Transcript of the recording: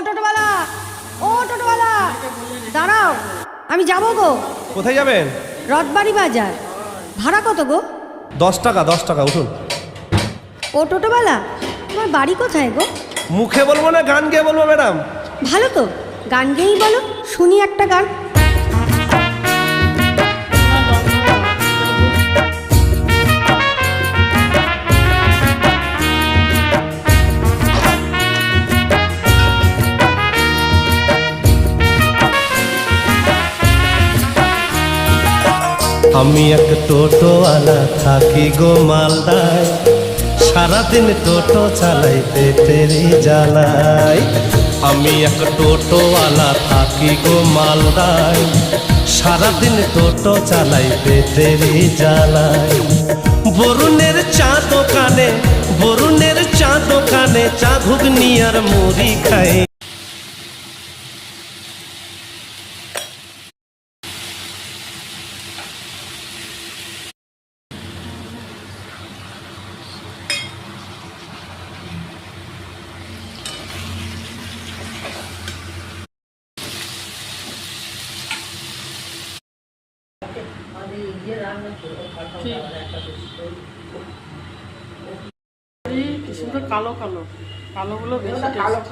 টোটোওয়ালা, ও টোটোওয়ালা, দাঁড়াও, আমি যাবো গো। কোথায় যাবেন? রথবাড়ি বাজার। ভাড়া কত গো? 10 টাকা, 10 টাকা, উঠুন। ও টোটোওয়ালা, তোমার বাড়ি কোথায় গো? মুখে বলবো না গান গেয়ে বলবো ম্যাডাম? ভালো তো, গান গেয়েই বলো, শুনি একটা গান। আমি এক টোটোওয়ালা থাকি গো মালদায়, সারাদিন টোটো চালাই পেটেরই জ্বালাই। আমি এক টোটোওয়ালা থাকি গো মালদায়, সারাদিন টোটো চালাই পেটেরই জ্বালাই। বরুণের চা দোকানে, বরুণের চা দোকানে চা ঘুগনি আর মুড়ি খাই। কি সুন্দর কালো কালো, কালোগুলো বেশি টেস্ট।